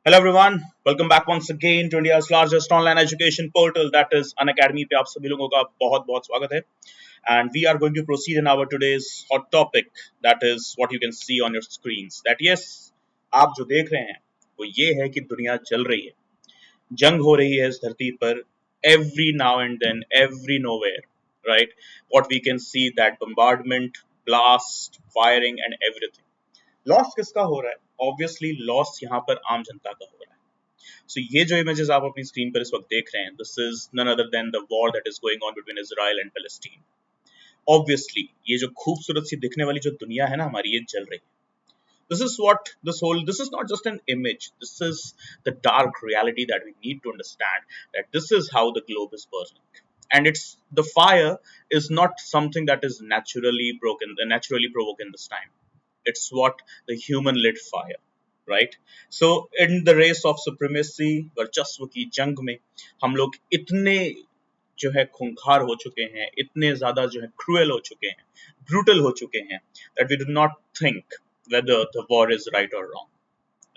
Hello everyone, welcome back once again to India's largest online education portal that is Unacademy पे आप सभी लोगों का बहुत बहुत स्वागत है and we are going to proceed in our today's hot topic that is what you can see on your screens that yes आप जो देख रहे हैं वो ये है कि दुनिया चल रही है जंग हो रही है इस धरती पर every now and then every nowhere right what we can see that bombardment blast firing and everything loss किसका हो रहा है ऑब्वियसली लॉस यहाँ पर आम जनता का हो रहा है सो ये जो इमेजेस आप अपनी स्क्रीन पर इस वक्त देख रहे हैं this is none other than the war that is going on between Israel and Palestine obviously ये जो खूबसूरत सी दिखने वाली जो दुनिया है ना हमारी ये जल रही है this is what this is not just an image, this is the dark reality that we need to understand that this is how the globe is burning and it's the fire is not something that is naturally provoked in this time. It's what the human lit fire, right? So in the race of supremacy वर्चस्व की जंग में हम लोग इतने जो है खूंखार हो चुके हैं इतने ज्यादा जो है क्रूएल हो चुके हैं ब्रूटल हो चुके हैं that we do not think whether the war is right or wrong.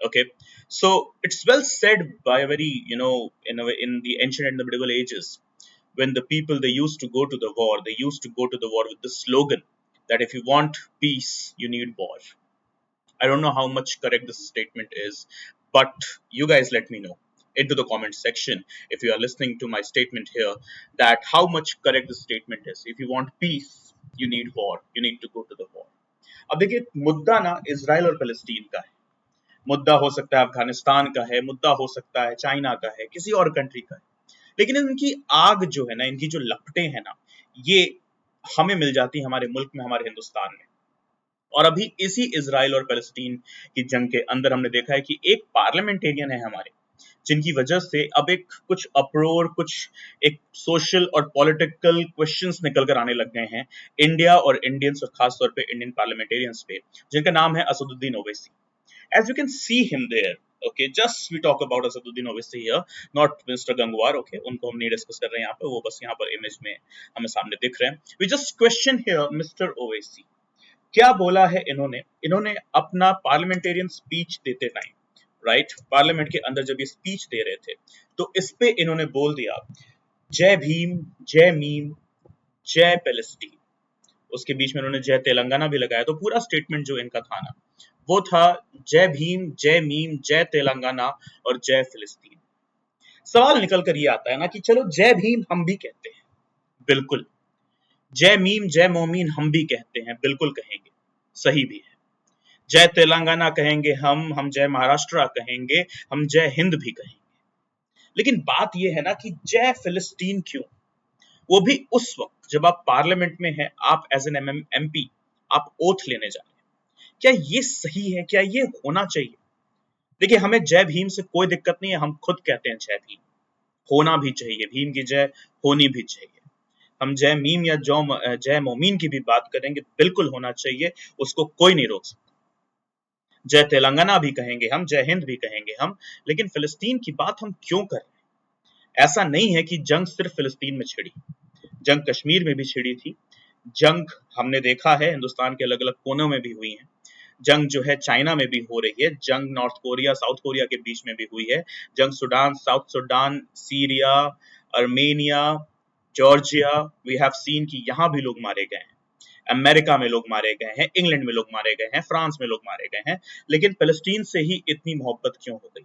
Okay, so it's well said by a very in the ancient and the medieval ages when the people they used to go to the war, they used to go to the war with the slogan that if you want peace you need war. I don't know how much correct this statement is, but you guys let me know into the comment section if you are listening to my statement here that how much correct this statement is. If you want peace, you need war. You need to go to the war. अब देखिए मुद्दा ना Israel और फलस्तीन का है मुद्दा हो सकता है अफगानिस्तान का है मुद्दा हो सकता है चाइना का है किसी और कंट्री का है लेकिन इनकी आग जो है ना इनकी जो लपटें हैं ना ये हमें मिल जाती है हमारे मुल्क में हमारे हिंदुस्तान में और अभी इसी इजराइल और पैलेस्टीन की जंग के अंदर हमने देखा है कि एक पार्लियामेंटेरियन है हमारे जिनकी वजह से अब एक कुछ अप्रोर कुछ एक सोशल और पॉलिटिकल क्वेश्चंस निकल कर आने लग गए हैं इंडिया और इंडियंस और खास तौर पे इंडियन पार्लियामेंटेरियंस पे जिनका नाम है Asaduddin Owaisi as you can see him there okay just we talk about Asaduddin Owaisi here not mister Gangwar okay उनको हम नहीं डिस्कस कर रहे हैं यहाँ पे वो बस यहाँ पर इमेज में हमें सामने दिख रहे हैं we just question here mister Owaisi क्या बोला है इन्होंने इन्होंने अपना पार्लियामेंटेरियन स्पीच देते टाइम राइट पार्लियामेंट के अंदर जब ये स्पीच दे रहे थे तो इस पे इन्होंने बोल दिया जय भीम जय मीम जय पैलेस्टीन उसके बीच में उन्होंने जय तेलंगाना भी लगाया तो पूरा स्टेटमेंट जो इनका था ना वो था जय भीम जय मीम जय तेलंगाना और जय फिलिस्तीन सवाल निकल कर ये आता है ना कि चलो जय भीम हम भी कहते हैं बिल्कुल जय मीम जय मोमीन हम भी कहते हैं बिल्कुल कहेंगे सही भी है जय तेलंगाना कहेंगे हम जय महाराष्ट्र कहेंगे हम जय हिंद भी कहेंगे लेकिन बात यह है ना कि जय फिलिस्तीन क्यों वो भी उस वक्त जब आप पार्लियामेंट में हैं आप एज एन एमपी आप ओथ लेने जा रहे हैं क्या ये सही है क्या ये होना चाहिए देखिए हमें जय भीम से कोई दिक्कत नहीं है हम खुद कहते हैं जय भीम होना भी चाहिए भीम की जय होनी भी चाहिए हम जय मीम या जय मोमीन की भी बात करेंगे बिल्कुल होना चाहिए उसको कोई नहीं रोक सकता जय तेलंगाना भी कहेंगे हम जय हिंद भी कहेंगे हम लेकिन फिलिस्तीन की बात हम क्यों कर रहे हैं ऐसा नहीं है कि जंग सिर्फ फिलिस्तीन में छिड़ी जंग कश्मीर में भी छिड़ी थी जंग हमने देखा है हिंदुस्तान के अलग अलग कोनों में भी हुई है जंग जो है चाइना में भी हो रही है जंग नॉर्थ कोरिया साउथ कोरिया के बीच में भी हुई है जंग Sudan South Sudan Syria Armenia Georgia we have seen कि यहाँ भी लोग मारे गए हैं अमेरिका में लोग मारे गए हैं इंग्लैंड में लोग मारे गए हैं फ्रांस में लोग मारे गए हैं लेकिन फिलिस्तीन से ही इतनी मोहब्बत क्यों हो गई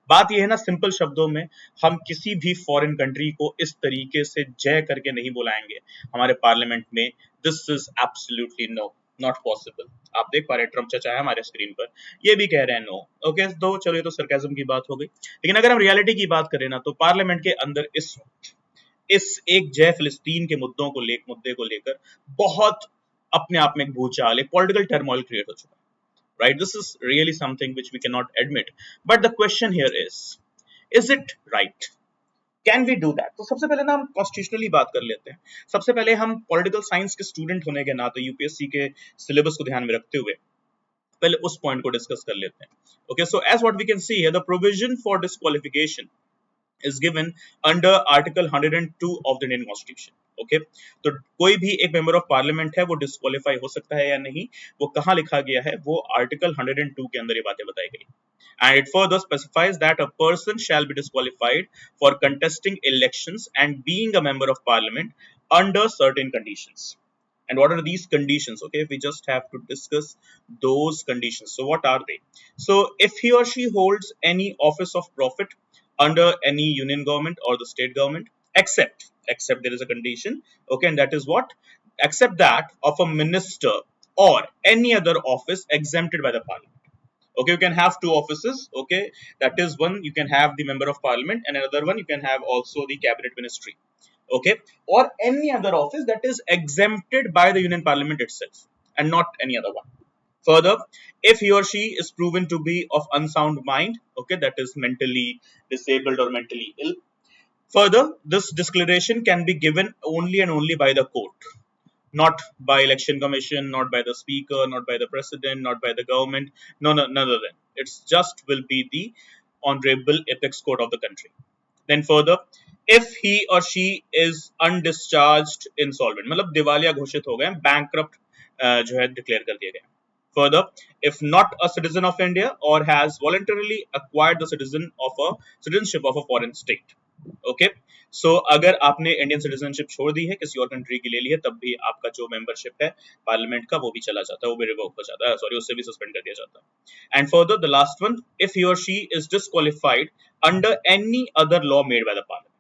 बात यह है ना सिंपल शब्दों में हम किसी भी फॉरेन कंट्री को इस तरीके से जय करके नहीं बुलाएंगे हमारे पार्लियामेंट में this is absolutely no not possible आप देख पा रहे हैं ट्रम्प चाचा है हमारे स्क्रीन पर ये भी कह रहे हैं नो ओके तो चलो ये तो सरकाजम की बात हो गई लेकिन अगर हम रियलिटी की बात करें ना तो पार्लियामेंट के अंदर इस वक्त इस एक जय फिलिस्तीन के मुद्दे को लेकर बहुत अपने आप में एक भूचाल एक पॉलिटिकल टर्मोइल क्रिएट हो चुका है right this is really something which we cannot admit but the question here is it right can we do that तो सबसे पहले ना हम कॉन्स्टिट्यूशनली बात कर लेते हैं सबसे पहले हम पॉलिटिकल साइंस के स्टूडेंट होने के नाते यूपीएससी के सिलेबस को ध्यान में रखते हुए पहले उस पॉइंट को डिस्कस कर लेते हैं okay so as what we can see here the provision for disqualification is given under Article 102 of the Indian Constitution. Okay, तो कोई भी एक मेंबर ऑफ पार्लियामेंट है वो डिस्क्वालीफाई हो सकता है या नहीं, वो कहाँ लिखा गया है, वो आर्टिकल 102 के अंदर ये बातें बताई गई. And it further specifies that a person shall be disqualified for contesting elections and being a member of parliament under certain conditions. And what are these conditions? Okay, we just have to discuss those conditions. So what are they? So if he or she holds any office of profit under any union government or the state government, except there is a condition, okay, and that is what, except that of a minister or any other office exempted by the parliament. Okay, you can have two offices. Okay, that is, one you can have the member of parliament, and another one you can have also the cabinet ministry. Okay, or any other office that is exempted by the union parliament itself and not any other one. Further, if he or she is proven to be of unsound mind, okay, that is mentally disabled or mentally ill. Further, this declaration can be given only and only by the court, not by election commission, not by the speaker, not by the president, not by the government. No, no, none of them. It's just will be the honorable apex court of the country. Then further, if he or she is undischarged insolvent, मतलब दिवालिया घोषित हो गए, bankrupt जो है declare कर दिए गए. Further, if not a citizen of India or has voluntarily acquired the citizenship of a foreign state. Okay, सो अगर आपने इंडियन सिटीजनशिप छोड़ दी है, किसी और कंट्री की ले ली है, तब भी आपका जो मेंबरशिप है पार्लियामेंट का वो भी चला जाता है, वो भी रिवोक हो जाता है, सॉरी उससे भी सस्पेंड कर दिया जाता है. And further the last one, if he और she is disqualified under any other law made by the parliament.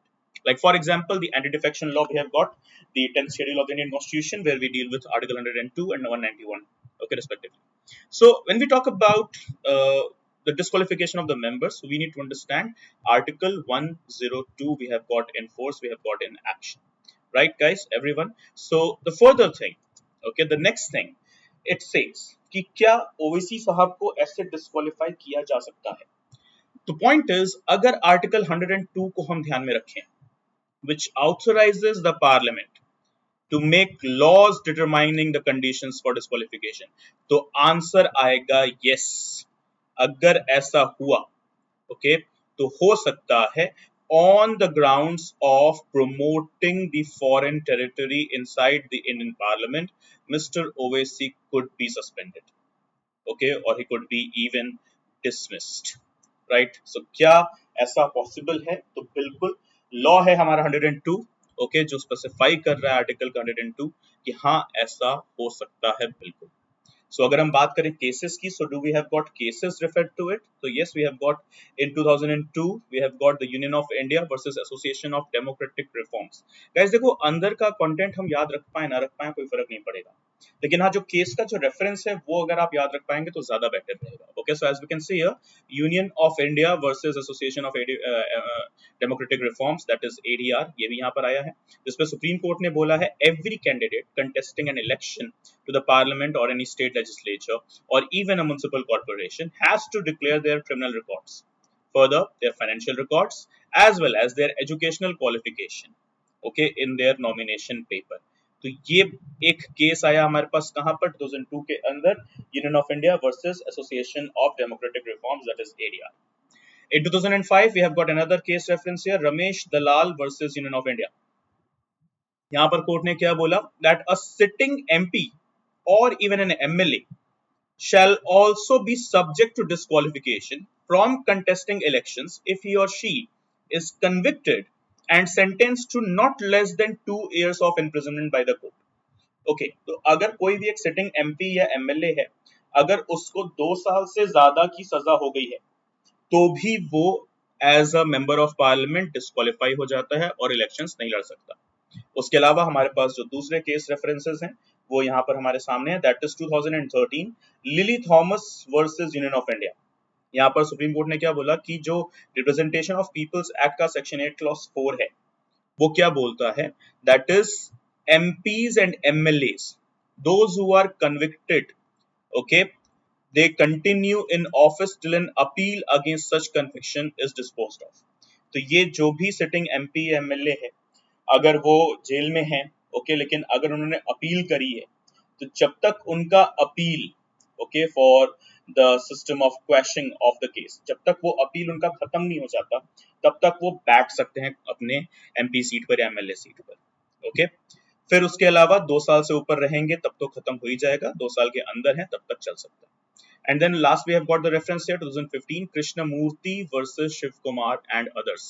Like for example, the anti-defection law, we have got the 10th schedule of the Indian Constitution, where we deal with Article 102 and 191, okay, respectively. So when we talk about the disqualification of the members, we need to understand Article 102 we have got in force, we have got in action. Right, guys, everyone? So the further thing, okay, the next thing, it says कि क्या ओवैसी साहब को ऐसे disqualify किया जा सकता है. तो पॉइंट इज, अगर आर्टिकल 102 को हम ध्यान में रखें, which authorizes the parliament to make laws determining the conditions for disqualification, तो आंसर आएगा yes. अगर ऐसा हुआ, ओके, तो हो सकता है on the grounds of promoting the foreign territory inside the Indian Parliament, Mr. Owaisi could be suspended, okay, or he could be even dismissed, right? So क्या ऐसा पॉसिबल है? तो बिल्कुल, लॉ है हमारा 102, ओके, जो स्पेसिफाई कर रहा है आर्टिकल 102 कि हाँ ऐसा हो सकता है, बिल्कुल. So अगर हम बात करें केसेस की, so do we have got cases referred to it? So yes, we have got in 2002 we have got the Union of India versus Association of Democratic Reforms. Guys देखो, अंदर का कंटेंट हम याद रख पाए ना रख पाए कोई फर्क नहीं पड़ेगा, लेकिन हाँ जो केस का जो रेफरेंस है वो अगर आप याद रख पाएंगे तो ज्यादा बेटर रहेगा. Okay, so as we can see here, union of India versus association of democratic reforms, that is ADR, ये भी यहाँ पर आया है, जिसमें सुप्रीम कोर्ट ने बोला है every candidate contesting an election to the parliament or any state legislature or even a municipal corporation has to declare their criminal records, further their financial records, as well as their educational qualification, okay, in their nomination paper. तो ये एक case आया हमारे पास कहां पर, 2002 के अंदर, union of India versus association of democratic reforms, that is ADR. In 2005 we have got another case reference here, Ramesh Dalal versus Union of India. यहाँ पर कोर्ट ने क्या बोला, that a sitting MP or even an MLA shall also be subject to disqualification from contesting elections if he or she is convicted and sentenced to not less than 2 years of imprisonment by the court. Okay, तो अगर कोई भी एक sitting MP या MLA है, अगर उसको 2 साल से ज्यादा की सजा हो गई है, तो भी वो as a member of parliament disqualify हो जाता है और इलेक्शंस नहीं लड़ सकता. उसके अलावा हमारे पास जो दूसरे केस रेफरेंसेस हैं वो यहाँ पर हमारे सामने है, that is 2013 lily Thomas versus union of India. यहाँ पर सुप्रीम कोर्ट ने क्या बोला कि जो रिप्रेजेंटेशन ऑफ पीपल्स एक्ट का सेक्शन 8 क्लॉज 4 है, वो क्या बोलता है, that is MPs and MLAs, those who are convicted, okay, they continue in office till an appeal against such conviction is disposed of. तो ये जो भी सिटिंग MP या MLA है, अगर वो जेल में हैं, ओके, लेकिन अगर उन्होंने अपील करी है, तो जब तक उनका appeal okay, for the system of quashing of the case. जब तक वो अपील उनका खत्म नहीं हो जाता तब तक वो बैठ सकते हैं अपने एमपी सीट पर या एमएलए सीट पर, ओके। फिर उसके अलावा 2 साल से ऊपर रहेंगे तब तो खत्म हो ही जाएगा, 2 साल के अंदर है तब तक चल सकता है। And then last we have got the reference here 2015 Krishnamurthy versus Shiv Kumar and others.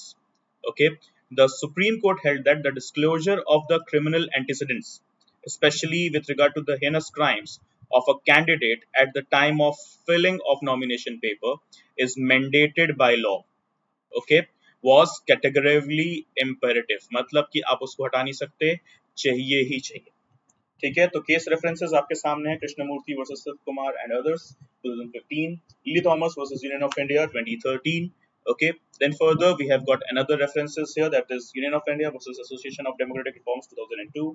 Okay, the Supreme Court held that the disclosure of the criminal antecedents, especially with regard to the heinous crimes of a candidate at the time of filling of nomination paper, is mandated by law. Okay, was categorically imperative. मतलब कि आप उसको हटा नहीं सकते, चाहिए ही चाहिए। ठीक है, तो केस रेफरेंसेस आपके सामने है, Krishnamurthy versus Shiv Kumar and others 2015, Lily Thomas versus union of India 2013. Okay, then further we have got another references here, that is Union of India versus Association of Democratic Reforms 2002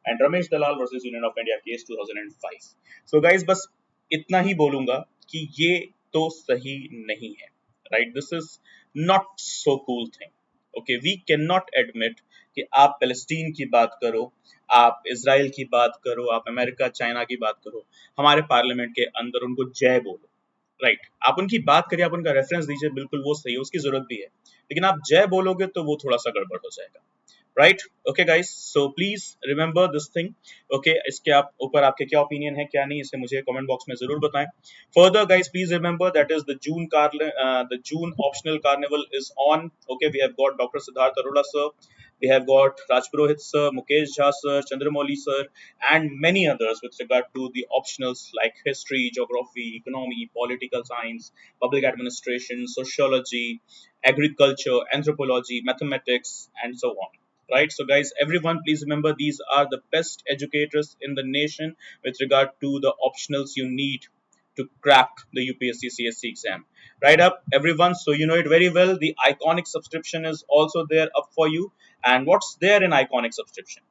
and Ramesh Dalal versus Union of India case 2005. So guys, बस इतना ही बोलूंगा कि ये तो सही नहीं है, right? This is not so cool thing. Okay, we cannot admit कि आप पैलेस्टीन की बात करो, आप इसराइल की बात करो, आप अमेरिका चाइना की बात करो, हमारे पार्लियामेंट के अंदर उनको जय बोलो, राइट? आप उनकी बात करिए, आप उनका रेफरेंस दीजिए, बिल्कुल वो सही है, उसकी जरूरत भी है, लेकिन आप जय बोलोगे तो वो थोड़ा सा गड़बड़ हो जाएगा, right? Okay guys, so please remember this thing, okay. इसके आप ऊपर आपके क्या ओपिनियन है क्या नहीं, इसे मुझे कमेंट बॉक्स में जरूर बताएं। Further guys, please remember that is the June optional carnival is on, okay. We have got doctor Siddharth Arora sir, we have got Raj Purohit sir, Mukesh Jha sir, Chandramouli sir, and many others with regard to the optionals like history, geography, economy, political science, public administration, sociology, agriculture, anthropology, mathematics, and so on. Right? So, guys, everyone, please remember these are the best educators in the nation with regard to the optionals you need to crack the UPSC CSC exam. Right up, everyone. So you know it very well. The iconic subscription is also there up for you. And what's there in iconic subscription?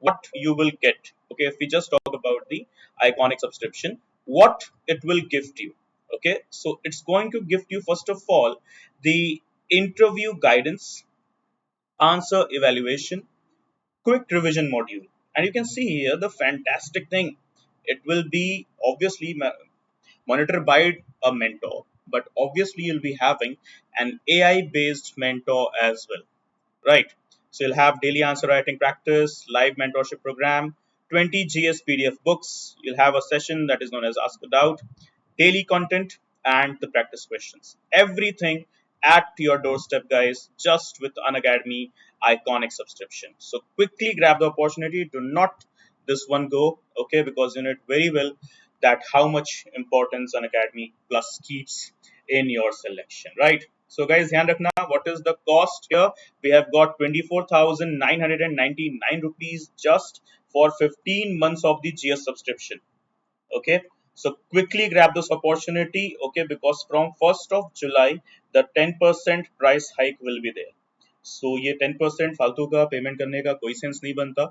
What you will get? Okay, if we just talk about the iconic subscription, what it will gift you? Okay, so it's going to gift you first of all the interview guidance, answer evaluation, quick revision module. And you can see here the fantastic thing. It will be obviously monitored by a mentor, but obviously you'll be having an AI based mentor as well, right? So you'll have daily answer writing practice, live mentorship program, 20 GS PDF books. You'll have a session that is known as Ask a Doubt, daily content, and the practice questions. Everything at your doorstep, guys, just with Unacademy iconic subscription. So quickly grab the opportunity. Do not this one go, okay, because you know it very well that how much importance Unacademy Plus keeps in your selection, right? So guys, ध्यान रखना, what is the cost here? We have got 24,999 rupees just for 15 months of the GS subscription. Okay, so quickly grab this opportunity, okay, because from 1st of July the 10% price hike will be there. So ये 10% फालतू का payment करने का कोई sense नहीं बनता।